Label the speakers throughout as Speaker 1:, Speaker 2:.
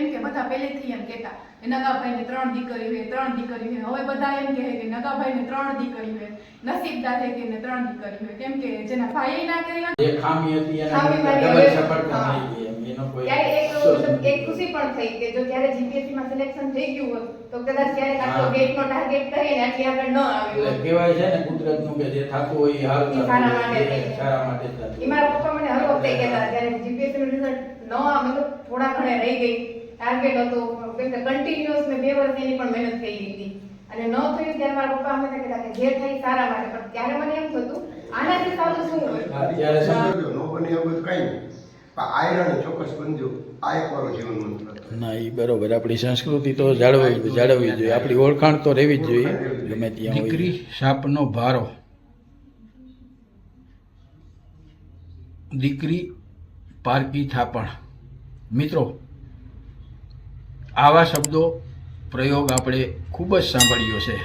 Speaker 1: કેમ કે બધા પહેલેથી એમ કહેતા કે નગાભાઈને 3 દીકરીઓ છે, 3 દીકરીઓ છે. હવે બધા એમ કહે કે નગાભાઈને 3 દીકરીઓ છે, નસીબદાર છે કે એને 3 દીકરીઓ છે. કેમ કે જેના ભાઈએ ના કરી હોય
Speaker 2: જે ખામી હતી એના
Speaker 1: ખામી
Speaker 2: ડબલ
Speaker 1: મારી
Speaker 2: સફળતા
Speaker 1: હા.
Speaker 2: મળી ગઈ એમ. એનો કોઈ
Speaker 1: ત્યારે
Speaker 2: અફસોસ
Speaker 1: એક
Speaker 2: નથી.
Speaker 1: ખુશી પણ થઈ કે જો ત્યારે જીપીએસસી માં સિલેક્શન થઈ ગયું હોત તો કદાચ ક્યારેક
Speaker 2: હા.
Speaker 1: આટલો ગેટનો ટાર્ગેટ કરીને આટલી આગળ ન આવ્યું
Speaker 2: એટલે
Speaker 1: હોત.
Speaker 2: કહેવાય છે ને કુદરતનું કે જે થાતું હોય એ હારું
Speaker 1: એ
Speaker 2: થતું
Speaker 1: સારા
Speaker 2: હોય,
Speaker 1: માટે
Speaker 2: એ
Speaker 1: થઈ.
Speaker 2: સારા માટે જ થતું
Speaker 1: એ મારા
Speaker 2: હોય.
Speaker 1: પપ્પા મને હર વખતે કહેતા હતા જ્યારે જીપીએસસી નું રિઝલ્ટ ન મતલબ થોડા ઘણે રહી ગઈ ટાર્ગેટ હતો કેમ કે કન્ટિન્યુઅસ મેં 2 વર્ષ એની પણ મહેનત થઈ ગઈ હતી અને ન થયું ત્યારે મારા પપ્પા હંમેશા કહેતા કે જે થાય સારા માટે. પણ ત્યારે મને એમ થતું આનાથી સારું શું હોય.
Speaker 2: અત્યારે
Speaker 3: સમજો નો બને એવું બધું કઈ નહીં પણ આયરન ચોક્કસ બનજો આ એક મારો જીવન મંત્ર હતો.
Speaker 2: ના એ બરોબર. આપણી સંસ્કૃતિ તો જાળવવી જોઈએ, આપણી ઓળખાણ તો રહેવી જ જોઈએ ગમે ત્યાં હોય. દીકરી સાપનો ભારો, દીકરી પારકી થાપણ. મિત્રો, આવા શબ્દો પ્રયોગ આપણે ખૂબ જ સાંભળ્યો છે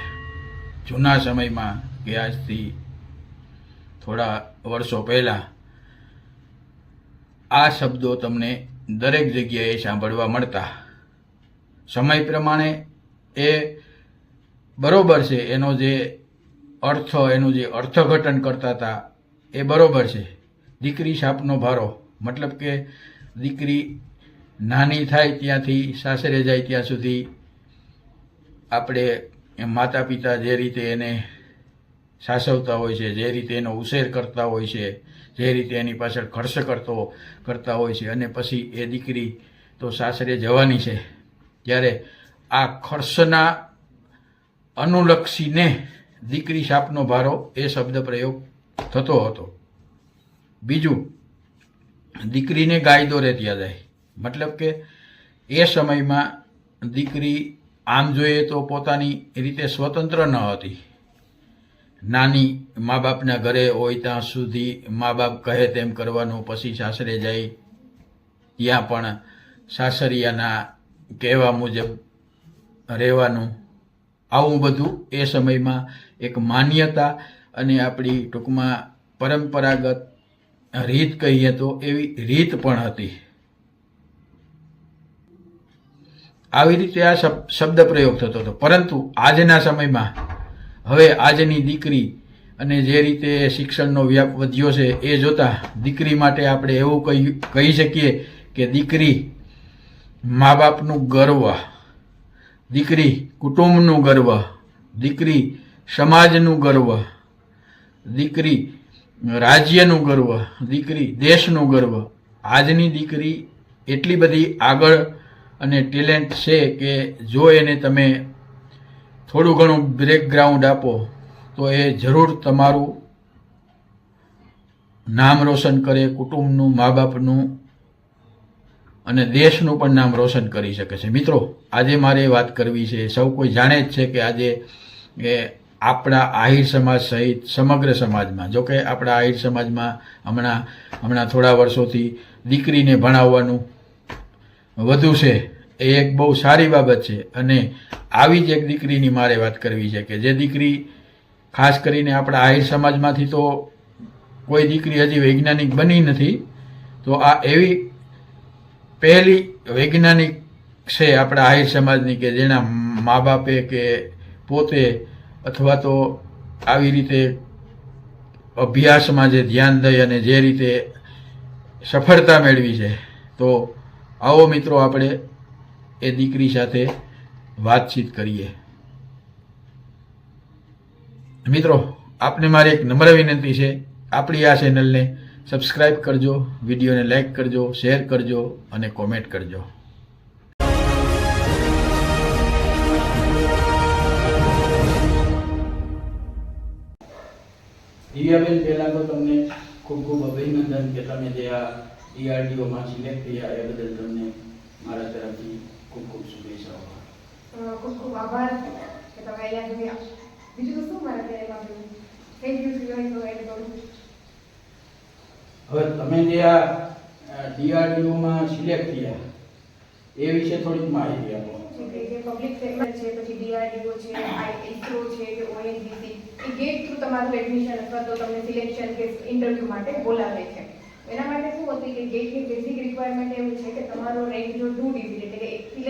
Speaker 2: જૂના સમયમાં કે આજથી થોડા વર્ષો પહેલાં. આ શબ્દો તમને દરેક જગ્યાએ સાંભળવા મળતા. સમય પ્રમાણે એ બરોબર છે, એનો જે અર્થ, એનું જે અર્થઘટન કરતા હતા એ બરોબર છે. દીકરી સાપનો ભારો મતલબ કે દીકરી નાની થાય ત્યાંથી સાસરે જાય ત્યાં સુધી આપણે માતા પિતા જે રીતે એને સાસવતા હોય છે, જે રીતે એનો ઉછેર કરતા હોય છે, જે રીતે એની પાછળ ખર્ચ કરતા હોય છે, અને પછી એ દીકરી તો સાસરે જવાની છે ત્યારે આ ખર્ચના અનુલક્ષીને દીકરી સાપનો ભારો એ શબ્દ પ્રયોગ થતો હતો. બીજું, દીકરીને ગાય દોરે ત્યાં જાય મતલબ કે એ સમયમાં દીકરી આમ જોઈએ તો પોતાની રીતે સ્વતંત્ર ન હતી. નાની મા બાપના ઘરે હોય ત્યાં સુધી મા બાપ કહે તેમ કરવાનું, પછી સાસરે જાય ત્યાં પણ સાસરિયાના કહેવા મુજબ રહેવાનું. આવું બધું એ સમયમાં એક માન્યતા અને આપણી ટૂંકમાં પરંપરાગત રીત કહીએ તો એવી રીત પણ હતી. આવી રીતે આ શબ્દ પ્રયોગ થતો હતો. પરંતુ આજના સમયમાં હવે આજની દીકરી અને જે રીતે શિક્ષણનો વ્યાપ વધ્યો છે એ જોતા દીકરી માટે આપણે એવું કહી શકીએ કે દીકરી મા બાપનું ગર્વ, દીકરી કુટુંબનું ગર્વ, દીકરી સમાજનું ગર્વ, દીકરી રાજ્યનું ગર્વ, દીકરી દેશનું ગર્વ. આજની દીકરી એટલી બધી આગળ અને ટેલેન્ટ છે કે જો એને તમે થોડું ઘણું બ્રેકગ્રાઉન્ડ આપો તો એ જરૂર તમારું નામ રોશન કરે, કુટુંબનું, મા બાપનું અને દેશનું પણ નામ રોશન કરી શકે છે. મિત્રો, આજે મારે વાત કરવી છે, સૌ કોઈ જાણે જ છે કે આજે આપણા આહિર સમાજ સહિત સમગ્ર સમાજમાં, જો કે આપણા આહિર સમાજમાં હમણાં થોડા વર્ષોથી દીકરીને ભણાવવાનું વધુ છે. એ એક બહુ સારી બાબત છે અને આવી જ એક દીકરીની મારે વાત કરવી છે કે જે દીકરી ખાસ કરીને આપણા આહિર સમાજમાંથી તો કોઈ દીકરી હજી વૈજ્ઞાનિક બની નથી. તો આ એવી પહેલી વૈજ્ઞાનિક છે આપણા આહિર સમાજની કે જેના મા બાપે કે પોતે અથવા તો આવી રીતે અભ્યાસમાં જે ધ્યાન દઈ અને જે રીતે સફળતા મેળવી છે. તો આવો મિત્રો આપણે એ દીકરી સાથે વાતચીત કરીએ. મિત્રો, આપને મારી એક નમ્ર વિનંતી છે, આપણી આ ચેનલને સબસ્ક્રાઈબ કરજો, વિડીયોને લાઈક કરજો, શેર કરજો અને કોમેન્ટ કરજો. દિવ્યાબેન, પહેલા તો તમને ખૂબ ખૂબ અભિનંદન કે તમે જે આ DRDOમાં સિલેક્ટ થયા એ બદલ તમને મારા તરફથી ખૂબ ખૂબ શુભેચ્છાઓ.
Speaker 1: ખૂબ ખૂબ આભાર કે તમે અહીંયા સુધી બીજું તો શું મારે કહેવા માંગુ. થેન્ક યુ સિવાય તો એટલે થોડું.
Speaker 2: હવે તમે જે આ DRDOમાં સિલેક્ટ થયા એ વિશે થોડીક માહિતી આપો.
Speaker 1: જે પબ્લિક સેક્ટર છે, પછી DRDO છે, ISRO છે કે ONGC, એ ગેટ થ્રુ તમારું એડમિશન અથવા તો તમને સિલેક્શન કે ઇન્ટરવ્યુ માટે બોલાવે છે. એના માટે શું હતું કે ગેટની બેઝિક રિક્વાયરમેન્ટ એવું છે કે તમારો રેન્ક જો 2 ડિજિટ એટલે કે 1 થી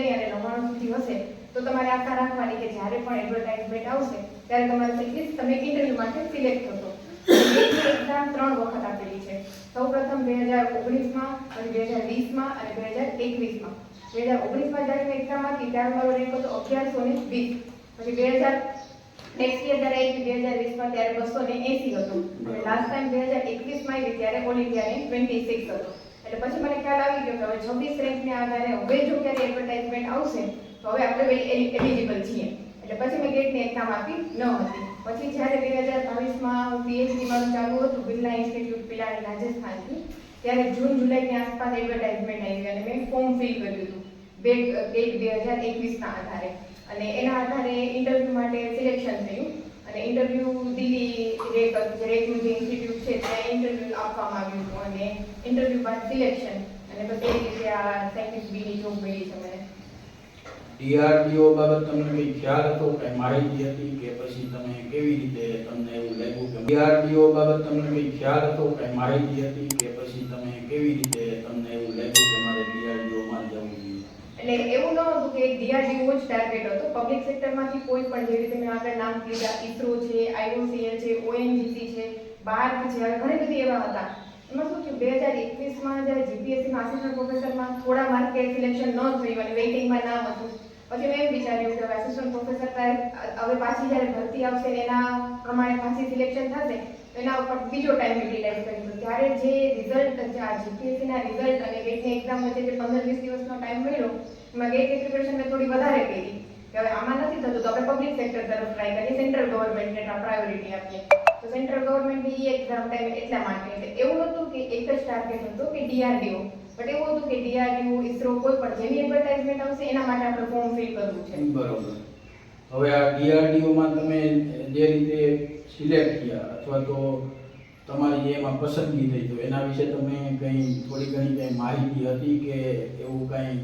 Speaker 1: 3 સુધી હશે તો તમારે આશા રાખવાની કે જ્યારે પણ એડવર્ટાઇઝમેન્ટ આવશે ત્યારે તમારે એટલીસ્ટ તમે ઇન્ટરવ્યૂ માટે સિલેક્ટ થશો. એક્ઝામ 3 વખત આપેલી છે. સૌપ્રથમ 2019માં, પછી 2020માં અને 2021માં. 2019માં જ્યારે મેં એક્ઝામ આપી ત્યારે મારો રેન્ક હતો 1120. પછી 2000 જ્યારે આવી 2020માં ત્યારે 280 હતો. અને લાસ્ટ ટાઈમ 2021માં આવી ત્યારે ઓલ ઇન્ડિયા રેન્ક 26 હતો. એટલે પછી મને ખ્યાલ આવી ગયો કે હવે 26 રેન્કને આધારે હવે જો ક્યારે એડવર્ટાઇઝમેન્ટ આવશે તો હવે આપણે એલિજિબલ છીએ. એટલે પછી મેં ગેટની એક્ઝામ આપી ન હતી. પછી જ્યારે 2022માં પીએચડી મારું ચાલુ હતું બિરલા ઇન્સ્ટિટ્યૂટ પિલાણી રાજસ્થાનથી, ત્યારે જૂન જુલાઈની આસપાસ એડવર્ટાઇઝમેન્ટ આવી અને મેં ફોર્મ ફિલ કર્યું હતું ગેટ 2021ના આધારે. અને એના આધારે ઇન્ટરવ્યૂ માટે સિલેક્શન થયું અને ઇન્ટરવ્યૂ દિલ્હી રેકનું જે ઇન્સ્ટિટ્યૂટ છે ત્યાં ઇન્ટરવ્યૂ આપવામાં આવ્યું હતું અને ઇન્ટરવ્યૂ બાદ સિલેક્શન અને પછી એ રીતે આ સાયન્ટિસ્ટ બીની જોબ મળી છે મને.
Speaker 2: DRDO બાબત તમને કઈ ખ્યાલ હતો, કઈ માહિતી હતી કે પછી તમે કેવી રીતે તમને એવું લાગ્યું કે DRDO બાબત તમને કઈ ખ્યાલ હતો, કઈ માહિતી હતી કે પછી તમે કેવી રીતે તમને એવું લાગ્યું કે મારે DRDO માં જવું જોઈએ?
Speaker 1: એટલે એવું ન હતું કે DRDO જ ટાર્ગેટ હતો. પબ્લિક સેક્ટરમાંથી કોઈ પણ, જે રીતે મેં આગળ નામ લીધા, ISRO છે, IOCL છે, ONGC છે, BARC છે, ઘણી બધી એવા હતા. એમાં શું થયું 2021માં જ્યારે જીપીએસસીમાં આસિસ્ટન્ટ પ્રોફેસરમાં થોડા માર્કે સિલેક્શન ન થયું અને વેઇટિંગમાં નામ હતું. પછી મેં એમ વિચાર્યું કે આસિસ્ટન્ટ પ્રોફેસર હવે પાછી જ્યારે ભરતી આવશે એના પ્રમાણે પાછી સિલેક્શન થશે તો એના ઉપર બીજો ટાઈમ યુટિલાઇઝ કરીશું. ત્યારે જે રિઝલ્ટ, આ જીપીએસસીના રિઝલ્ટ અને ગેટની એક્ઝામ વચ્ચે જે 15-20 દિવસનો ટાઈમ મળ્યો એમાં ગેટની પ્રિપરેશન મેં થોડી વધારે કરી કે હવે આમાં નથી થતું તો આપણે પબ્લિક સેક્ટર તરફ ટ્રાય કરીએ, સેન્ટ્રલ ગવર્મેન્ટને પ્રાયોરિટી આપીએ. તો સેન્ટ્રલ ગવર્મેન્ટની એક્ઝામ ટાઈમ એટલા માટે, એટલે એવું નહોતું કે એક જ ટાર્ગેટ હતો કે DRDO, બટ એવું હતું કે DRDO, ISRO કોઈ પણ જેની એડવર્ટાઇઝમેન્ટ આવશે એના માટે આપણે ફોર્મ ફિલ કરવું છે.
Speaker 2: બરોબર. હવે આ DRDO માં તમે જે રીતે સિલેક્ટ થયા અથવા તો તમારી જે એમાં પસંદગી થઈ તો એના વિશે તમે કંઈ થોડી ઘણી કંઈ માહિતી હતી કે એવું કંઈ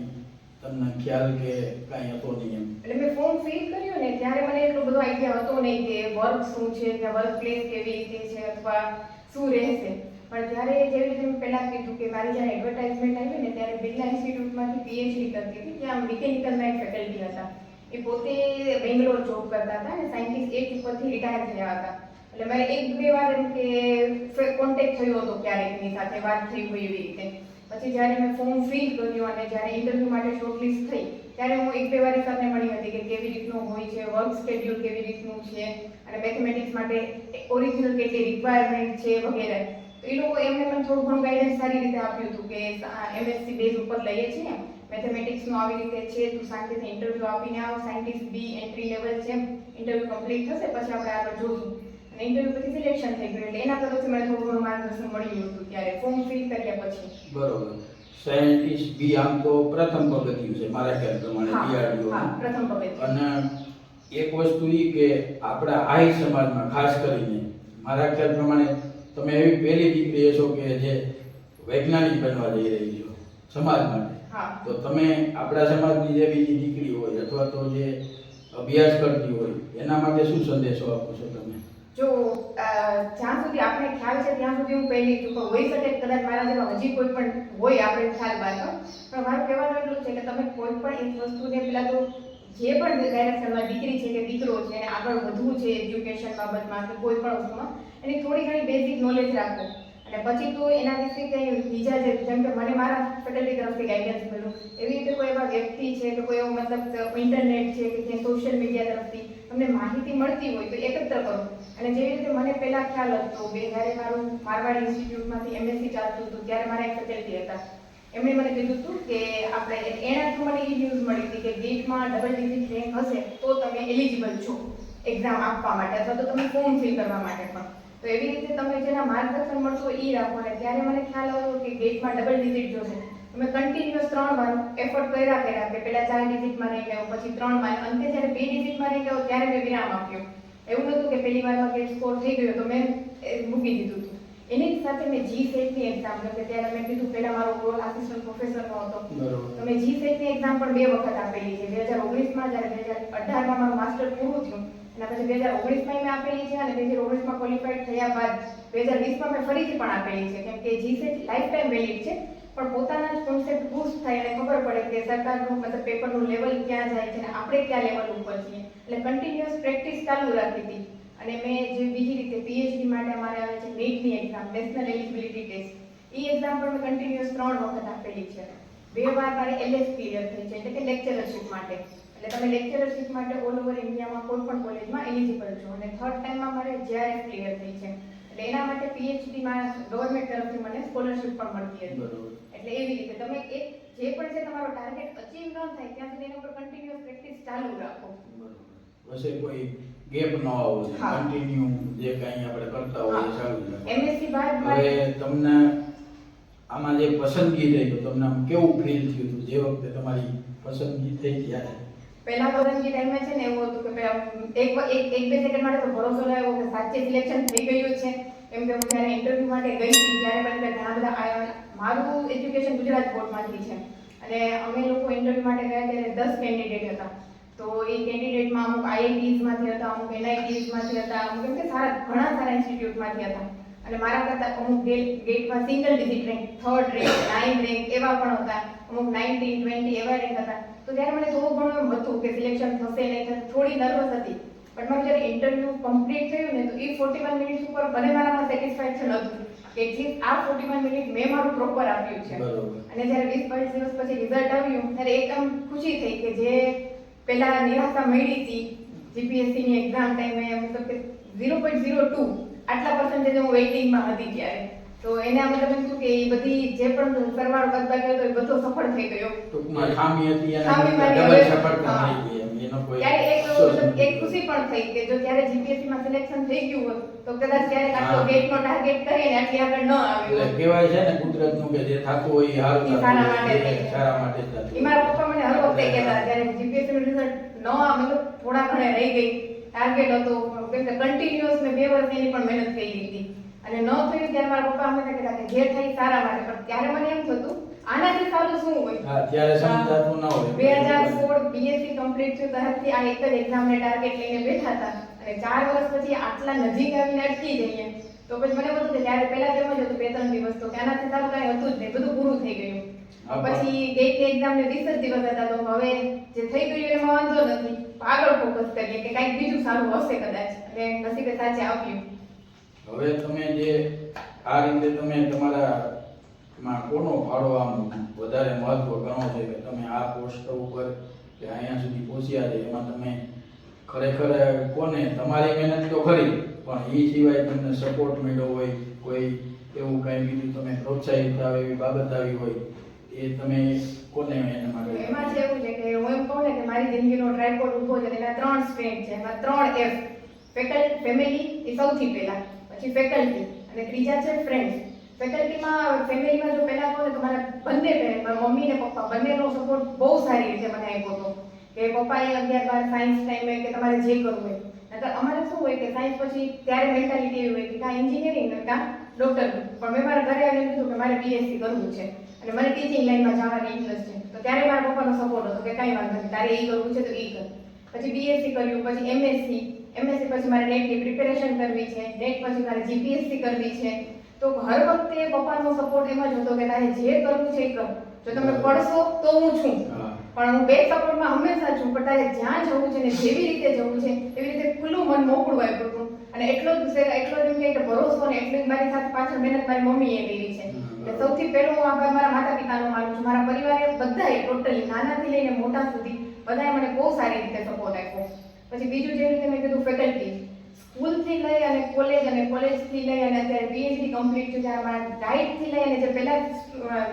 Speaker 2: તમને ખ્યાલ કે કંઈ હતો નહીં એમ?
Speaker 1: એટલે મેં ફોર્મ ફિલ કર્યું ને ત્યારે મને એટલો બધો આઈડિયા હતો નહીં કે વર્ક શું છે, કે વર્ક પ્લેસ કેવી રીતે છે અથવા શું રહેશે. પણ ત્યારે જેવી રીતે મેં પહેલાં કીધું કે મારી જ્યારે એડવર્ટાઇઝમેન્ટ આવી ને ત્યારે બિરલા ઇન્સ્ટિટ્યૂટમાંથી પીએચડી કરતી હતી. ત્યાં મિકેનિકલના એક ફેકલ્ટી હતા. એ પોતે બેંગ્લોર જોબ કરતા હતા અને સાયન્ટિસ્ટ એજ ઉપરથી રિટાયર થયા હતા. એટલે મારે 1-2 વાર એમ કે કોન્ટેક્ટ થયો હતો ક્યારેક એની સાથે વાત થઈ હોય એવી રીતે. પછી જ્યારે મેં ફોર્મ ફિલ કર્યું અને જ્યારે ઇન્ટરવ્યૂ માટે શોર્ટલિસ્ટ થઈ ત્યારે હું 1-2 વાર સરને મળી હતી કે કેવી રીતનું હોય છે, વર્ક સ્કેડ્યુલ કેવી રીતનું છે અને મેથેમેટિક્સ માટે ઓરિજિનલ કેટલી રિક્વાયરમેન્ટ છે વગેરે. તો એ લોકો એમને મને થોડું ઘણું ગાઈડન્સ સારી રીતે આપ્યું હતું કે MSc બેઝ ઉપર લઈએ છીએ, મેથેમેટિક્સનું આવી રીતે છે, તું શાંતિથી ઇન્ટરવ્યૂ આપીને આવ, સાયન્ટિસ્ટ બી એન્ટ્રી લેવલ છે, ઇન્ટરવ્યૂ કમ્પ્લીટ થશે પછી આપણે આગળ જોશું. અને ઇન્ટરવ્યૂ પછી સિલેક્શન થઈ ગયું એટલે એના તરફથી મને થોડું ઘણું માર્ગદર્શન મળ્યું હતું ત્યારે ફોર્મ ફિલ કર્યા પછી.
Speaker 2: બરોબર. સાયન્ટિસ્ટ બી આમ તો પ્રથમ પગથિયું છે મારા ખ્યાલ પ્રમાણે DRDO.
Speaker 1: હા, પ્રથમ પગથિયું.
Speaker 2: અને એક વસ્તુ એ કે આપણા આહિર સમાજમાં ખાસ કરીને મારા ખ્યાલ પ્રમાણે તમે એવી પહેલી દીકરી છો કે જે વૈજ્ઞાનિક બનવા જઈ રહી છો સમાજ માટે. તો તમે આપણા સમાજની જે બીજી દીકરી હોય અથવા તો જે અભ્યાસ કરતી હોય એના માટે શું સંદેશો આપો છો તમે?
Speaker 1: જો જ્યાં સુધી આપણે ખ્યાલ છે ત્યાં સુધી હું પહેલી છું, પણ હોઈ શકે કદાચ મારા જેવા હજી કોઈ પણ હોય આપણે ખ્યાલ બાદ, પણ મારું કહેવાનું એટલું છે કે તમે કોઈ પણ એક વસ્તુને પેલા તો જે પણ ડાયરેક્શનમાં દીકરી છે કે દીકરો છે એને આગળ વધવું છે એજ્યુકેશન બાબતમાં કે કોઈ પણ વસ્તુમાં એની થોડી ઘણી બેઝિક નોલેજ રાખો અને પછી તો એના વિશે કંઈ બીજા જેમ કે મને મારા ફેકલ્ટી તરફથી ગાઈડન્સ મળ્યું એવી રીતે કોઈ એવા વ્યક્તિ છે કે કોઈ એવો મતલબ ઇન્ટરનેટ છે કે જે સોશિયલ મીડિયા તરફથી તમને માહિતી મળતી હોય તો એકત્ર કરો. અને જેવી રીતે મને પહેલાં ખ્યાલ હતો કે જ્યારે મારું મારવાડ ઇન્સ્ટિટ્યૂટમાંથી MSc ચાલતું હતું ત્યારે મારા એક ફેકલ્ટી હતા, એમણે મને કીધું હતું કે આપણે એનાથી મને એ ન્યૂઝ મળી હતી કે ગેટમાં ડબલ ડિજિટ રેન્ક હશે તો તમે એલિજિબલ છો એક્ઝામ આપવા માટે અથવા તો તમે ફોર્મ ફિલ કરવા માટે પણ. તો એવી રીતે તમે જેના માર્ગદર્શન મળતું હોય એ રાખો. અને ત્યારે મને ખ્યાલ આવ્યો કે ગેટમાં ડબલ ડિજિટ જોશે. તમે કન્ટિન્યુઅસ 3 વાર એફર્ટ કર્યા કે પહેલા 4 ડિજિટમાં રહી ગયો, પછી 3 વાર, અંતે જ્યારે 2 ડિજિટમાં રહી ગયો ત્યારે મેં વિરામ આપ્યો. એવું નહોતું કે પહેલી વારમાં ગેટ સ્કોર થઈ ગયો તો મેં મૂકી દીધું હતું. એની જ સાથે મેં GSETની એક્ઝામ, કેમ કે ત્યારે મેં કીધું પહેલા મારો રોલ આસિસ્ટન્ટ પ્રોફેસરનો હતો, તો મેં GSETની એક્ઝામ પણ 2 વખત આપેલી છે. 2019માં જ્યારે 2018માં મારું માસ્ટર પૂરું થયું અને પછી 2019માં મેં આપેલી છે અને 2019માં ક્વોલિફાઈડ થયા બાદ 2020માં મેં ફરીથી પણ આપેલી છે. કેમ કે GSET લાઈફ ટાઈમ વેલિડ છે, પણ પોતાના જ કોન્સેપ્ટ બૂસ્ટ થાય અને ખબર પડે કે સરકારનું મતલબ પેપરનું લેવલ ક્યાં જાય છે અને આપણે ક્યાં લેવલ ઉપર છીએ. એટલે કન્ટિન્યુઅસ પ્રેક્ટિસ ચાલુ રાખી હતી. અને મેં જે બીજી રીતે પીએચડી માટે અમારે આવે છે નીટની એક્ઝામ, નેશનલ એલિજિબિલિટી ટેસ્ટ, એ એક્ઝામ પણ મેં કન્ટિન્યુઅસ 3 વખત આપેલી છે. 2 વાર મારે LS ક્લિયર થઈ છે, એટલે કે લેક્ચરરશિપ માટે. એટલે તમે લેક્ચરરશિપ માટે ઓલ ઓવર ઇન્ડિયામાં કોઈ પણ કોલેજમાં એલિજિબલ છો. અને 3rd ટાઈમમાં મારે JRF ક્લિયર થઈ છે. એટલે એના માટે PhD માં ગવર્મેન્ટ તરફથી મને સ્કોલરશિપ પણ મળતી હતી. એટલે એવી રીતે તમે એક જે પણ છે તમારો ટાર્ગેટ અચીવ ન થાય ત્યાં સુધી એના પર કન્ટિન્યુઅસ પ્રેક્ટિસ ચાલુ રાખો.
Speaker 2: પછી કોઈ ગેપ ન આવવો જોઈએ,
Speaker 1: હા.
Speaker 2: કન્ટિન્યુ જે કંઈ આપણે કરતા હોઈએ ચાલુ રાખો.
Speaker 1: MSc બાદ
Speaker 2: હવે
Speaker 1: મારે
Speaker 2: તમને આમાં જે પસંદગી થઈ તો તમને આમ કેવું ફીલ થયું હતું જે વખતે તમારી પસંદગી થઈ ત્યારે?
Speaker 1: પહેલા પસંદગી ટાઈમે છે ને એવું હતું કે એક બે સેકન્ડ માટે તો ભરોસો ન આવ્યો કે સાચે સિલેક્શન થઈ ગયું છે. કેમ કે હું જ્યારે ઇન્ટરવ્યુ માટે ગઈ હતી ત્યારે મને ઘણા બધા મારું એજ્યુકેશન ગુજરાત બોર્ડમાંથી છે અને અમે લોકો ઇન્ટરવ્યુ માટે ગયા ત્યારે 10 કેન્ડિડેટ હતા. તો એ કેન્ડિડેટમાં અમુક IITs માંથી હતા, અમુક NITs માંથી હતા, અમુક એમ કે ઘણા સારા ઇન્સ્ટિટ્યૂટમાંથી હતા. અને મારા કરતા અમુક ગેટમાં single digit rank, 3rd rank, 9th rank એવા પણ હતા, અમુક 19, 20 એવા રેન્ક હતા. તો ત્યારે મને થોડું ઘણું એમ હતું કે સિલેક્શન થશે નહીં થશે, થોડી નર્વસ હતી. પણ મારું જ્યારે ઇન્ટરવ્યુ કમ્પ્લીટ થયું ને તો એ 41 મિનિટ્સ ઉપર મને મારામાં સેટિસ્ફેક્શન હતું કે એટલીસ્ટ આ 41 મિનિટ મેં મારું પ્રોપર આપ્યું છે. અને જ્યારે 20-22 દિવસ પછી રિઝલ્ટ આવ્યું ત્યારે એકદમ ખુશી થઈ કે જે પહેલા નિરાશા મળી હતી GPSC ની એક્ઝામ ટાઈમે, મતલબ કે 0.02 આટલા પર્સન્ટેજ હું વેઇટિંગમાં હતી ત્યારે. તો એના મતલબ એમ થયું કે એ બધી જે પણ સરવાળો બાદબાકી હતો એ બધો સફળ થઈ ગયો.
Speaker 2: ટૂંકમાં ખામી હતી અને
Speaker 1: ખામી મારી
Speaker 2: ડબલ
Speaker 1: હવે-
Speaker 2: સફળતા
Speaker 1: હા.
Speaker 2: મળી ગઈ એમ. એનો કોઈ
Speaker 1: ત્યારે
Speaker 2: અફસોસ
Speaker 1: એક
Speaker 2: નથી.
Speaker 1: ખુશી પણ થઈ કે જો ત્યારે GPSC માં સિલેક્શન થઈ ગયું હોત તો કદાચ ક્યારેક આટલો
Speaker 2: હા.
Speaker 1: ગેટનો ટાર્ગેટ કરીને આટલી આગળ ન આવ્યું
Speaker 2: એટલે
Speaker 1: હોત.
Speaker 2: કહેવાય છે ને કુદરતનું કે જે થતું હોય એ સારું
Speaker 1: એ
Speaker 2: થતું
Speaker 1: સારા
Speaker 2: હોય,
Speaker 1: માટે
Speaker 2: એ
Speaker 1: થઈ.
Speaker 2: સારા માટે જ થતું
Speaker 1: એ મારા પપ્પા મને હર વખતે કહેતા જ્યારે GPSC નું રિઝલ્ટ ન મતલબ થોડા ઘણા રહી ગઈ, ટાર્ગેટ હતો કેમ કે કન્ટિન્યુઅસ મેં 2 વર્ષ એની પણ મહેનત કરી હતી અને ન થયું ત્યારે મારા પપ્પા હંમેશા કહેતા કે જે થઈ સારા માટે. પણ ત્યારે મને એમ થતું આનાથી સારું શું હોય.
Speaker 2: હા, ત્યારે સમજાતું ન હોય.
Speaker 1: 2016 BSc કમ્પ્લીટ થયું ત્યારથી આ એક જ એક્ઝામને ટાર્ગેટ લઈને બેઠા હતા અને 4 વર્ષ પછી આટલા નજીક આવીને અટકી જઈએ તો પછી મને બધું કે ત્યારે પહેલા જેમ જ હતું 2-3 દિવસ તો કે આનાથી સારું કાંઈ હતું જ નહીં, બધું પૂરું થઈ ગયું.
Speaker 2: હા,
Speaker 1: પછી ગેટની એક્ઝામને 20 જ દિવસ હતા તો હવે જે થઈ ગયું એમાં વાંધો નથી, આગળ ફોકસ કરીએ કે કંઈક બીજું સારું હશે કદાચ. અને નસીબે સાચે આવ્યું.
Speaker 2: હવે તમે જે આ રીતે તમે તમારા માં કોનો ફાળો આમ વધારે મહત્વ ગણો છે કે તમે આ પોસ્ટ ઉપર કે અહીંયા સુધી પહોંચ્યા છે એમાં તમે ખરેખર કોને, તમારી મહેનત તો ખરી પણ એ સિવાય તમને સપોર્ટ મળ્યો હોય, કોઈ એવું કાંઈ બીજું તમે પ્રોત્સાહિત થાવ એવી બાબત આવી હોય એ તમે કોને એના માટે?
Speaker 1: એમાં છે એવું છે કે હું એમ કહું ને કે મારી જિંદગીનો ટ્રાયપોડ ઊભો છે એના 3 સ્ટ્રેન્થ છે, એમાં 3 F. ફેમિલી એ સૌથી પહેલા, પછી ફેકલ્ટી અને ત્રીજા છે ફ્રેન્ડ્સ. ફેકલ્ટીમાં ફેમિલીમાં જો પહેલા કહું ને તો મારા બંને પેરેન્ટ, મારા મમ્મી અને પપ્પા બંનેનો સપોર્ટ બહુ સારી રીતે મને આપ્યો હતો કે પપ્પાએ 11-12 સાયન્સ ટાઈમે કે તમારે જે કરવું હોય. નહીંતર અમારે શું હોય કે સાયન્સ પછી ત્યારે મેન્ટાલિટી એવી હોય કે કાં એન્જિનિયરિંગ ને કાં ડોક્ટર. પણ મેં મારા ઘરે આવીને કીધું કે મારે BSc કરવું છે અને મને ટીચિંગ લાઈનમાં જવાની ઇન્ટરેસ્ટ છે. તો ત્યારે મારા પપ્પાનો સપોર્ટ હતો કે કાંઈ વાંધો નહીં, તારે એ કરવું છે તો એ કર. પછી BSc કર્યું, પછી MSc પછી મારે નેટની પ્રિપેરેશન કરવી છે, નેટ પછી મારે GPSC કરવી છે. તો હર વખતે પપ્પાનો સપોર્ટ એમ જ હતો કે તારે જે કરવું છે એ કર, જો તમે પડશો તો હું છું. પણ હું બેક સપોર્ટમાં હંમેશા છું, પણ તારે જ્યાં જવું છે ને જેવી રીતે જવું છે એવી રીતે ખુલ્લું મન મોકળું આપ્યું હતું. અને એટલો જ એમ કે ભરોસો ને એટલી જ મારી સાથે પાછળ મહેનત મારી મમ્મીએ કરી છે. એટલે સૌથી પહેલો હું આભાર મારા માતા પિતાનો માનું છું. મારા પરિવારે બધાએ ટોટલી નાનાથી લઈને મોટા સુધી બધાએ મને બહુ સારી રીતે સપોર્ટ આપ્યો. પછી બીજું જે રીતે મેં કીધું ફેકલ્ટી, સ્કૂલથી લઈ અને કોલેજથી લઈ અને અત્યારે PhD કમ્પ્લીટ થયું ત્યારે મારા ગાઈડથી લઈ અને જે પહેલા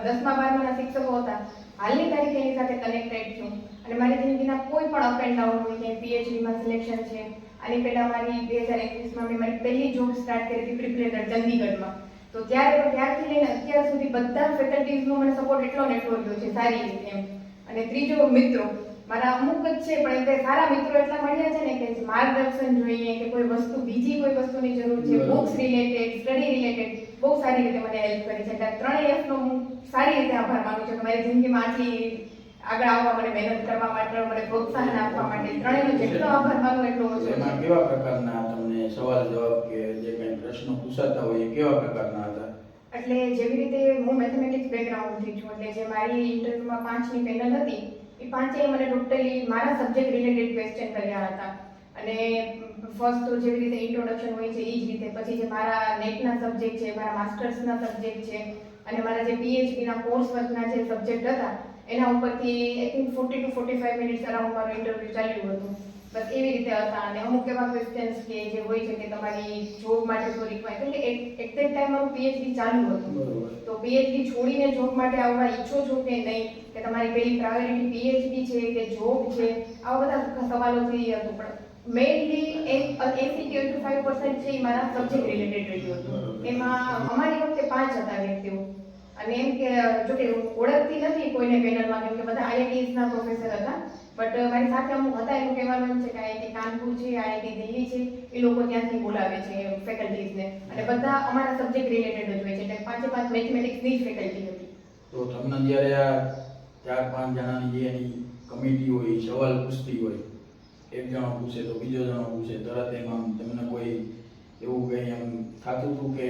Speaker 1: 10મા-12માના શિક્ષકો હતા હાલની તારીખે એની સાથે કનેક્ટેડ છું. અને મારી જિંદગીના કોઈ પણ અપ એન્ડ ડાઉન હોય કે PhDમાં સિલેક્શન છે. આની પહેલા મારી 2021માં મેં મારી પહેલી જોબ સ્ટાર્ટ કરી હતી પ્રિપરેટર ચંદીગઢમાં. તો ત્યારથી લઈને અત્યાર સુધી બધા ફેકલ્ટીઝનો મને સપોર્ટ એટલો ને એટલો રહ્યો છે સારી રીતે એમ. અને ત્રીજો મિત્રો, મારા અમુક જ છે પણ એટલે સારા મિત્રો એટલા મળ્યા છે ને કે જે માર્ગદર્શન જોઈએ કે કોઈ વસ્તુ બીજી કોઈ વસ્તુની જરૂર છે, બુક્સ રિલેટેડ, સ્ટડી રિલેટેડ, બહુ સારી રીતે મને હેલ્પ કરી છે. એટલે 3 F નો હું સારી રીતે આભાર માનું છું કે મારી જિંદગીમાં આટલી આગળ આવવા મને મહેનત કરવા માટે, મને પ્રોત્સાહન આપવા માટે 3નો જેટલો આભાર માનું એટલો ઓછો છે.
Speaker 2: એમાં કેવા પ્રકારના તમને સવાલ જવાબ કે જે કંઈ પ્રશ્નો પૂછાતા હોય એ કેવા પ્રકારના હતા?
Speaker 1: એટલે જેવી રીતે હું મેથેમેટિક્સ બેકગ્રાઉન્ડથી છું, એટલે જે મારી ઇન્ટરવ્યુમાં 5ની પેનલ હતી એ 5એ મને ટોટલી મારા સબ્જેક્ટ રિલેટેડ ક્વેશ્ચન કર્યા હતા. અને ફર્સ્ટ તો જેવી રીતે ઇન્ટ્રોડક્શન હોય છે એ જ રીતે, પછી જે મારા નેટના સબ્જેક્ટ છે, મારા માસ્ટર્સના સબ્જેક્ટ છે અને મારા જે પીએચડીના કોર્સ વર્કના જે સબ્જેક્ટ હતા એના ઉપરથી I think 40 to 45 minutes around મારું ઇન્ટરવ્યૂ ચાલ્યું હતું. બસ એવી રીતે હતા. અને અમુક એવા ક્વેશ્ચન્સ કે જે હોય છે કે તમારી જોબ માટે શું રિક્વાયર, કેમ કે એટ ધેટ ટાઈમ મારું પીએચડી ચાલુ હતું. તો પીએચડી છોડીને જોબ માટે આવવા ઈચ્છો છો કે નહીં, કે તમારી પેલી પ્રાયોરિટી પીએચડી છે કે જોબ છે, આવા બધા સવાલોથી હતું. પણ મેઇનલી 80 કે 85% છે એ મારા સબ્જેક્ટ રિલેટેડ રહ્યું હતું. એમાં અમારી વખતે 5 હતા વ્યક્તિઓ. અને એમ કે જો કે ઓળખતી નથી કોઈને પેનલમાં, કેમ કે બધા આઈઆઈટીઝના પ્રોફેસર હતા. બટ મારી સાથે અમુક હતા, એનું કહેવાનું એમ છે કે આઈઆઈટી કાનપુર છે, આઈઆઈટી દિલ્હી છે, એ લોકો ત્યાંથી બોલાવે છે ફેકલ્ટીઝને. અને બધા અમારા સબ્જેક્ટ રિલેટેડ જ હોય છે, એટલે 5 મેથેમેટિક્સની જ ફેકલ્ટી હતી.
Speaker 2: તો તમને જ્યારે આ 4-5 જણાની જે એની કમિટી હોય, સવાલ પૂછતી હોય, એક જણો પૂછે તો બીજો જણો પૂછે, તરત એમાં તમને કોઈ એવું કંઈ એમ થતું હતું કે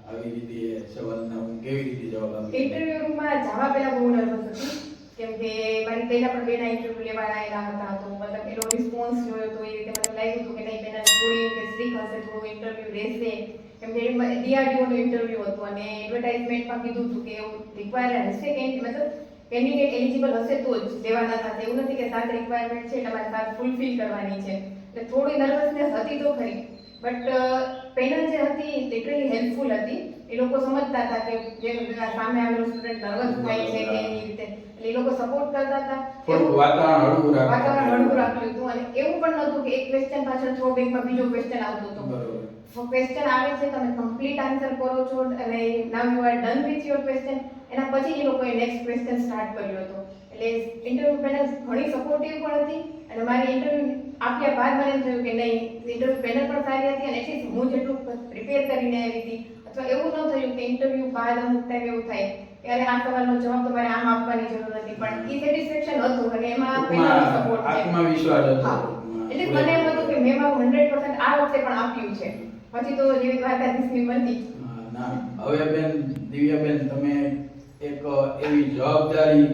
Speaker 2: આવી રીતે સવાલના હું કેવી રીતે જવાબ આપી?
Speaker 1: ઇન્ટરવ્યુ રૂમમાં જવા પહેલા બહુ નર્વસ હતી, કેમ કે મારી પહેલા પણ બેના ઇન્ટરવ્યુ લેવા આવેલા હતા. તો મતલબ એનો રિસ્પોન્સ જોયો તો એ રીતે મને લાગ્યું હતું કે નહીં, પહેલા થોડી કે સ્ટ્રીક હશે, થોડું ઇન્ટરવ્યુ રહેશે, કેમ કે ડીઆરડીઓનો ઇન્ટરવ્યુ હતો અને એડવર્ટાઇઝમેન્ટમાં કીધું હતું કે એવું રિક્વાયર હશે કે મતલબ કેન્ડિડેટ એલિજિબલ હશે તો જ લેવાના થશે. એવું નથી કે 7 રિક્વાયરમેન્ટ છે તમારે 7 ફૂલફિલ કરવાની છે. એટલે થોડી નર્વસનેસ હતી તો ખરી, બટ પેનલ જે હતી લિટરલી હેલ્પફુલ હતી. એ લોકો સમજતા હતા કે જે સામે આવેલો સ્ટુડન્ટ નર્વસ થાય છે કે એની રીતે, એટલે એ લોકો સપોર્ટ કરતા હતા.
Speaker 2: થોડું વાતાવરણ હળવું
Speaker 1: રાખ્યું હતું. અને એવું પણ નહોતું કે એક ક્વેશ્ચન પાછળ 6 બેંકમાં બીજો ક્વેશ્ચન આવતો હતો.
Speaker 2: બરોબર.
Speaker 1: ક્વેશ્ચન આવે છે, તમે કમ્પ્લીટ આન્સર કરો છો અને now you are done with your question, એના પછી એ લોકોએ નેક્સ્ટ ક્વેશ્ચન સ્ટાર્ટ કર્યો હતો. એટલે ઇન્ટરવ્યુ પેનલ ઘણી સપોર્ટિવ પણ હતી. અને મારી ઇન્ટરવ્યુ આપ્યા બાદ મને એમ થયું કે નહીં, ઇન્ટરવ્યુ પેનલ પણ સારી હતી અને એટલીસ્ટ હું જેટલું પ્રિપેર કરીને આવી હતી, અથવા એવું ન થયું કે ઇન્ટરવ્યુ બાદ અમુક ટાઈમ એવું થાય કે અરે આ સવાલનો જવાબ તમારે આમ આપવાની જરૂર હતી, પણ એ સેટિસ્ફેક્શન હતું. અને એમાં પેનલનો સપોર્ટ છે,
Speaker 2: આત્મવિશ્વાસ હતો.
Speaker 1: એટલે મને એમ હતું કે મેં મારું 100% આ વખતે પણ આપ્યું છે. પછી તો જેવી દ્વારકાધીશની મરજી.
Speaker 2: ના, હવે બેન દિવ્યાબેન, તમે એક એવી જવાબદારી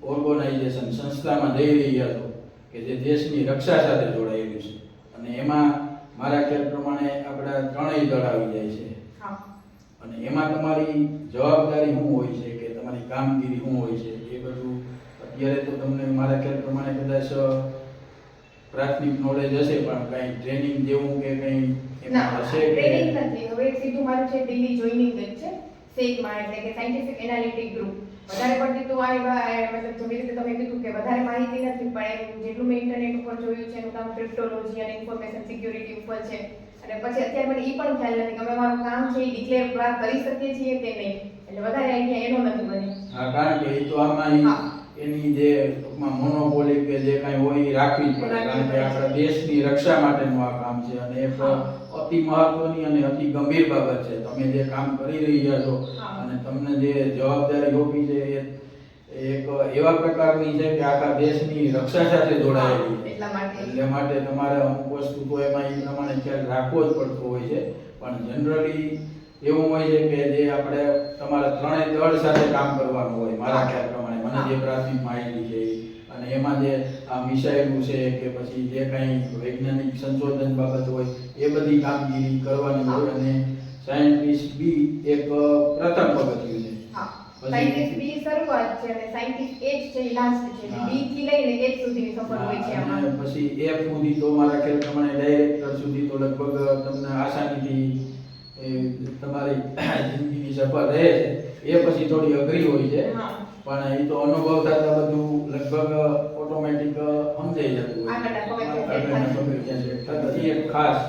Speaker 2: ઓર્ગેનાઇઝેશન સંસ્થામાં જઈ રહ્યા છો કે જે દેશની રક્ષા સાથે જોડાયેલું છે, અને એમાં મારા ખ્યાલ પ્રમાણે આપણા ત્રણેય દળ આવી જાય છે.
Speaker 1: હા.
Speaker 2: અને એમાં તમારી જવાબદારી શું હોય છે કે તમારી કામગીરી શું હોય છે, એ બધું અત્યારે તો તમને મારા ખ્યાલ પ્રમાણે કદાચ પ્રાથમિક નોલેજ હશે, પણ કંઈ ટ્રેનિંગ જેવું કે કંઈ
Speaker 1: ના, ટ્રેનિંગ નથી. હવે સીધું મારું છે દિલ્હી જોઈનિંગ જ છે સેકમાં, એટલે કે સાયન્ટિફિક એનાલિટિક ગ્રુપ. વધારે પડતી તો મતલબ જેવી રીતે તમે કીધું કે વધારે માહિતી નથી, પણ એમ જેટલું મેં ઇન્ટરનેટ ઉપર જોયું છે એનું કામ ક્રિપ્ટોલોજી અને ઇન્ફોર્મેશન સિક્યુરિટી ઉપર છે. અને પછી અત્યારે મને એ પણ ખ્યાલ નથી કે અમે મારું કામ છે એ ડિક્લેર કરી શકીએ છીએ કે નહીં, એટલે વધારે આઈડિયા એનો નથી મને.
Speaker 2: હા, કારણ કે એ તો આમાં એની જે ટૂંકમાં મોનોપોલી કે જે કાંઈ હોય એ રાખવી જ પડે, કારણ કે આપણા દેશની રક્ષા માટેનું આ કામ છે. અને એક અતિ મહત્વની અને અતિ ગંભીર બાબત છે. તમે જે કામ કરી રહ્યા છો અને તમને જે જવાબદારી સોંપી છે એ એક એવા પ્રકારની છે કે આખા દેશની રક્ષા સાથે જોડાયેલી છે. એટલે માટે તમારે અમુક વસ્તુ તો એમાં એ પ્રમાણે ખ્યાલ રાખવો જ પડતો હોય છે. પણ જનરલી એવું હોય છે કે જે આપણે તમારા ત્રણેય દળ સાથે કામ કરવાનું હોય મારા ખ્યાલ પ્રમાણે, મને જે પ્રાથમિક માહિતી છે. અને એમાં જે આ મિસાઇલો છે કે પછી જે કંઈ વૈજ્ઞાનિક સંશોધન બાબત હોય એ બધી કામગીરી કરવાની હોય. અને સાયન્ટિસ્ટ બી એક પ્રથમ પગથિયું છે.
Speaker 1: સાયન્ટિસ્ટ બી શરૂઆત છે અને સાયન્ટિસ્ટ એજ છે એ લાસ્ટ છે. બી થી લઈને એચ સુધીની સફર હોય છે આમાં.
Speaker 2: અને પછી એફ સુધી તો મારા ખ્યાલ પ્રમાણે ડાયરેક્ટર સુધી તો લગભગ તમને આસાનીથી તમારી જિંદગીની સફર રહે છે. એ પછી થોડી અઘરી હોય છે, પણ એ તો અનુભવ થતા બધું લગભગ ઓટોમેટિક સમજાઈ જતું હોય. એક ખાસ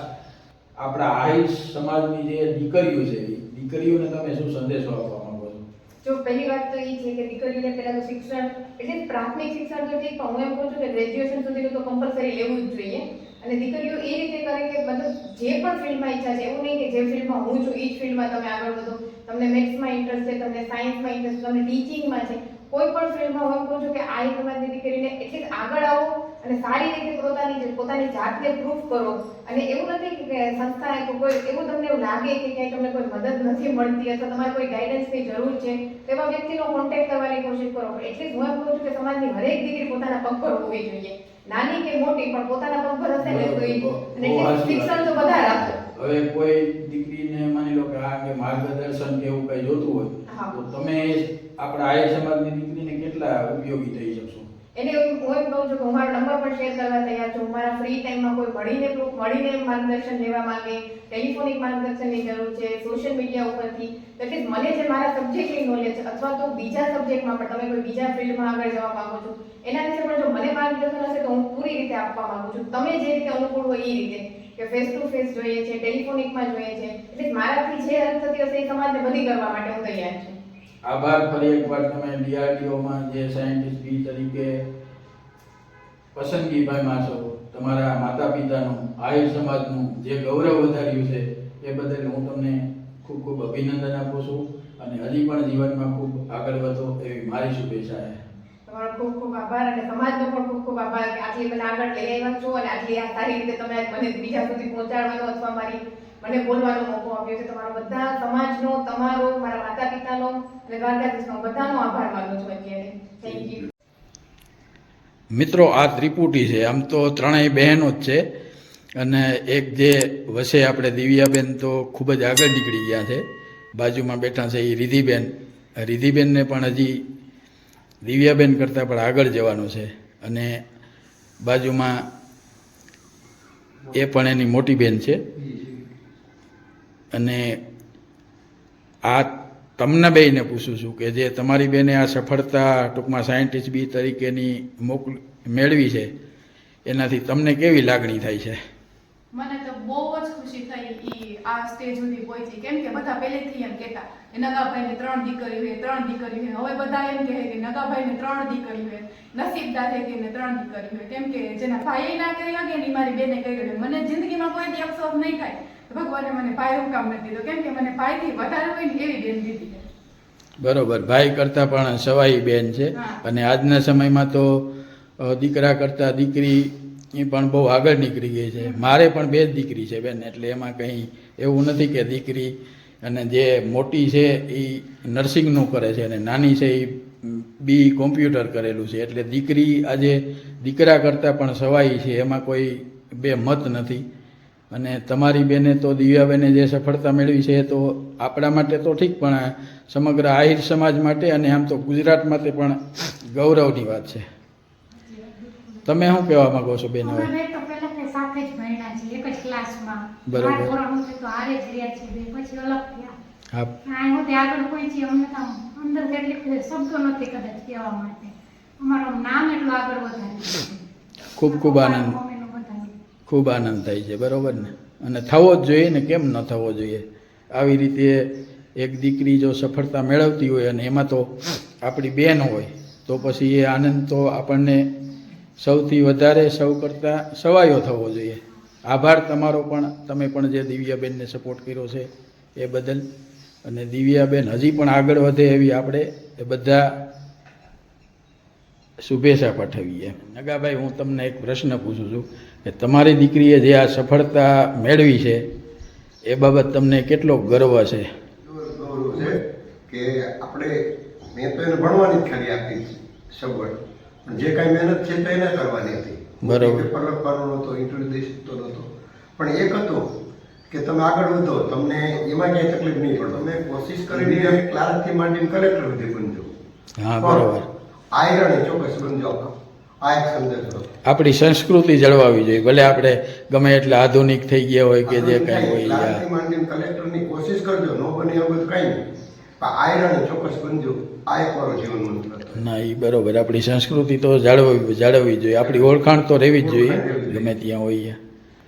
Speaker 2: આપણા આહિર સમાજની જે દીકરીઓ છે, દીકરીઓને તમે શું સંદેશો આપવા માંગો છો?
Speaker 1: જો પહેલી વાત તો એ છે કે દીકરીઓને પહેલા તો શિક્ષણ, એટલે પ્રાથમિક શિક્ષણ તો ઠીક, પણ હું એમ કહું છું કે ગ્રેજ્યુએશન સુધીનું તો કમ્પલસરી લેવું જ જોઈએ. અને દીકરીઓ એ રીતે કરે કે મતલબ જે પણ ફિલ્ડમાં ઈચ્છા છે, એવું નહીં કે જે ફિલ્ડમાં હું છું એ જ ફિલ્ડમાં તમે આગળ વધો. તમને મેથ્સમાં ઇન્ટરેસ્ટ છે, તમને સાયન્સમાં ઇન્ટરેસ્ટ, તમને ટીચિંગમાં છે, કોઈ પણ ફિલ્ડમાં હું એમ કહું છું કે આ સમાજની દીકરીને એટલી આગળ આવો અને સારી રીતે પોતાની જાતને પ્રૂફ કરો. અને એવું નથી કે સંસ્થા કોઈ એવું તમને એવું લાગે કે ક્યાંય તમને કોઈ મદદ નથી મળતી અથવા તમારે કોઈ ગાઈડન્સની જરૂર છે, તેવા વ્યક્તિનો કોન્ટેક્ટ કરવાની કોશિશ કરો. એટલી હું એમ કહું છું કે સમાજની હરેક દીકરી પોતાના પગ પર હોવી જોઈએ, નાની કે મોટી, પણ પોતાના પગ પર હશે ને તો શિક્ષણ તો બધા રાખો.
Speaker 2: હવે કોઈ દીકરીને માની લો કે આ કે માર્ગદર્શન કે એવું કઈ જોતું હોય તો તમે આપણા આર્ય સમાજની દીકરીને કેટલા ઉપયોગી થઈ શકશો?
Speaker 1: એને હું એમ કહું છું કે હું મારો નંબર પણ શેર કરવા તૈયાર છું. મારા ફ્રી ટાઈમમાં કોઈ મળીને માર્ગદર્શન લેવા માંગે, ટેલિફોનિક માર્ગદર્શનની જરૂર છે, સોશિયલ મીડિયા ઉપરથી, એટલે મને જે મારા સબ્જેક્ટની નોલેજ અથવા તો બીજા સબ્જેક્ટમાં પણ તમે કોઈ બીજા ફિલ્ડમાં આગળ જવા માંગો છો એના વિશે પણ જો મને માર્ગદર્શન હશે તો હું પૂરી રીતે આપવા માંગુ છું. તમે જે રીતે અનુકૂળ હોય એ રીતે, કે ફેસ ટુ ફેસ જોઈએ છે, ટેલિફોનિકમાં જોઈએ છે, એટલે મારાથી જે હેલ્પ થતી હશે એ સમાજને બધી કરવા માટે હું તૈયાર છું.
Speaker 2: આભાર ફરી એકવાર તમે DRDOમાં જે સાયન્ટિસ્ટ બી તરીકે પસંદગી પામ્યા છો, તમારા માતા પિતાનું, આહિર સમાજનું જે ગૌરવ વધાર્યું છે એ બદલ હું તમને ખૂબ ખૂબ અભિનંદન આપું છું અને હજી પણ જીવનમાં ખૂબ આગળ વધો એવી મારી શુભેચ્છા છે.
Speaker 1: તમારો ખૂબ ખૂબ આભાર અને સમાજનો પણ ખૂબ ખૂબ આભાર કે આટલી મને આગળ લઈ આવ્યા છો અને આટલી આ સારી રીતે તમે મને બીજા સુધી પહોંચાડવાનો અથવા મને બોલવાનો મોકો આપ્યો છે. તમારો બધા સમાજનો, તમારો, મારા માતા પિતાનો અને દ્વારકાધીશનો બધાનો આભાર માનું છું અત્યારે. Thank you.
Speaker 2: મિત્રો, આ ત્રિપુટી છે, આમ તો ત્રણેય બહેનો જ છે અને એક જે વસે આપણે દિવ્યાબેન તો ખૂબ જ આગળ નીકળી ગયા છે. બાજુમાં બેઠા છે એ રિધિબેનને પણ હજી દિવ્યાબેન કરતાં પણ આગળ જવાનું છે અને બાજુમાં એ પણ એની મોટી બેન છે. અને આ તમને બેયને પૂછું છું કે જે તમારી બેને આ સફળતા ટૂંકમાં સાયન્ટિસ્ટ બી તરીકેની મેળવી છે એનાથી તમને કેવી લાગણી થાય છે?
Speaker 4: મને તો બહુ જ ખુશી થઈ ઈ આ સ્ટેજ સુધી પહોંચી. કેમ કે બધા પહેલેથી એમ કહેતા કે નગાભાઈને 3 દીકરીઓ છે, 3 દીકરીઓ છે. હવે બધા એમ કહે કે નગાભાઈને 3 દીકરીઓ છે, નસીબદાર છે કે એને 3 દીકરીઓ છે. કેમ કે જેના ભાઈએ ના કરી શકે ને મારી બેને કર્યું છે. મને જિંદગીમાં કોઈ દી અફસોસ નહીં થાય ભગવાને મને ભાઈ હું કામ નથી દીધો, કેમ કે મને ભાઈથી વધારે હોય ને એવી બેન દીધી છે.
Speaker 2: બરોબર, ભાઈ કરતાં પણ સવાઈ બેન છે અને આજના સમયમાં તો દીકરા કરતાં દીકરી એ પણ બહુ આગળ નીકળી ગઈ છે. મારે પણ 2 જ દીકરી છે બેન, એટલે એમાં કંઈ એવું નથી કે દીકરી અને જે મોટી છે એ નર્સિંગનું કરે છે અને નાની છે એ બી કોમ્પ્યુટર કરેલું છે. એટલે દીકરી આજે દીકરા કરતાં પણ સવાઈ છે, એમાં કોઈ બે મત નથી. અને તમારી બેને તો દિવ્યાબેને જે સફળતા મેળવી છે એ તો આપણા માટે તો ઠીક, પણ સમગ્ર આહિર સમાજ માટે અને આમ તો ગુજરાત માટે પણ ગૌરવની વાત છે. તમે શું કહેવા માંગો છો બેન? હવે
Speaker 5: તો પહેલા તે સાથે જ ભણ્યા છે, એક જ ક્લાસમાં.
Speaker 2: બરાબર.
Speaker 5: ધોરણ હતું તો હારે જ રહ્યા છે, પછી અલગ થયા.
Speaker 2: હા,
Speaker 5: આ હું આગળ પહોંચી, અમને તો અંદર કેટલીક શબ્દો નથી કદાચ કહેવા માટે. અમારું નામ એટલું આગળ વધાર્યું.
Speaker 2: ખૂબ ખૂબ આનંદ, ખૂબ આનંદ થાય છે. બરોબર ને? અને થવો જ જોઈએ ને, કેમ ન થવો જોઈએ? આવી રીતે એક દીકરી જો સફળતા મેળવતી હોય અને એમાં તો આપણી બેન હોય તો પછી એ આનંદ તો આપણને સૌથી વધારે સૌ કરતાં સવાયો થવો જોઈએ. આભાર તમારો પણ, તમે પણ જે દિવ્યાબેનને સપોર્ટ કર્યો છે એ બદલ. અને દિવ્યાબેન હજી પણ આગળ વધે એવી આપણે એ બધા શુભેચ્છા પાઠવીએ. નગાભાઈ, હું તમને એક પ્રશ્ન પૂછું છું કે તમારી દીકરીએ જે આ સફળતા મેળવી છે એ બાબત તમને કેટલો ગર્વ છે?
Speaker 3: ગૌરવ છે કે આપણે, મેં તો એને ભણવાની જ ખાલી આપી સગવડ, પણ જે કાંઈ મહેનત છે તો એને કરવાની હતી.
Speaker 2: બરોબર.
Speaker 3: પેપર લખવાનો નહોતો, ઇન્ટરવ્યુ દઈ શકતો નહોતો, પણ એક હતું કે તમે આગળ વધો, તમને એમાં ક્યાંય તકલીફ નહીં પડે. તમે કોશિશ કરીને ક્લાર્કથી માંડીને કલેક્ટર સુધી બનજો.
Speaker 2: હા, બરોબર.
Speaker 3: આયરણી ચોક્કસ બનજો. આ એક સંદેશ હતો.
Speaker 2: આપણી સંસ્કૃતિ જળવાવી જોઈએ, ભલે આપણે ગમે એટલા આધુનિક થઈ ગયા હોય કે જે કાંઈ હોય.
Speaker 3: ક્લાર્કથી માંડીને કલેક્ટરની કોશિશ કરજો, ન બને એવું બધું કાંઈ નહીં, પણ આયરણી ચોક્કસ બનજો. આ એક મારો જીવન મંત્ર હતો.
Speaker 2: ના, એ બરોબર. આપણી સંસ્કૃતિ તો જાળવવી જોઈએ, આપણી ઓળખાણ તો રહેવી જ જોઈએ ગમે ત્યાં હોઈએ.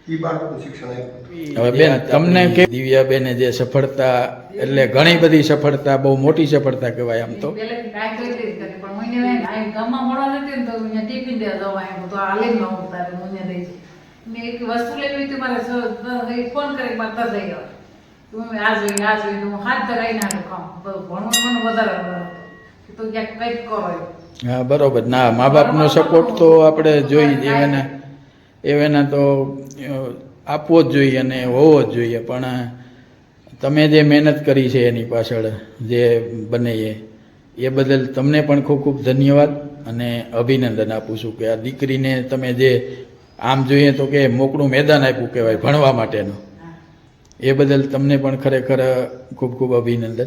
Speaker 3: એ બાળકનું શિક્ષણ આપ્યું.
Speaker 2: હવે બેન, તમને કે દિવ્યાબેને જે સફળતા, એટલે ઘણી બધી સફળતા, બહુ મોટી સફળતા કહેવાય આમ તો.
Speaker 6: પહેલેથી કાંઈ કરી હતી પણ મને આ ગામમાં મળવા જતી ને તો અહીંયા ટિફિન દેવા જવા આવ્યું તો હાલે જ ન ઉતારે મને દઈ છે. મેં એક વસ્તુ લેવી હોય તો મારે ફોન કરી મારે તર જઈ ગયો તું આ જોઈને તો હું હાથ ધરાઈ નાખું કામ. ભણવાનું મને વધારે હતો. તો ક્યાંક કંઈક કરો એમ.
Speaker 2: હા બરોબર. ના, મા બાપનો સપોર્ટ તો આપણે જોઈ જ એવેના તો આપવો જ જોઈએ અને હોવો જ જોઈએ. પણ તમે જે મહેનત કરી છે એની પાછળ જે બને એ બદલ તમને પણ ખૂબ ખૂબ ધન્યવાદ અને અભિનંદન આપું છું કે આ દીકરીને તમે જે આમ જોઈએ તો કે મોકળું મેદાન આપ્યું કહેવાય ભણવા માટેનું, એ બદલ તમને પણ ખરેખર ખૂબ ખૂબ અભિનંદન.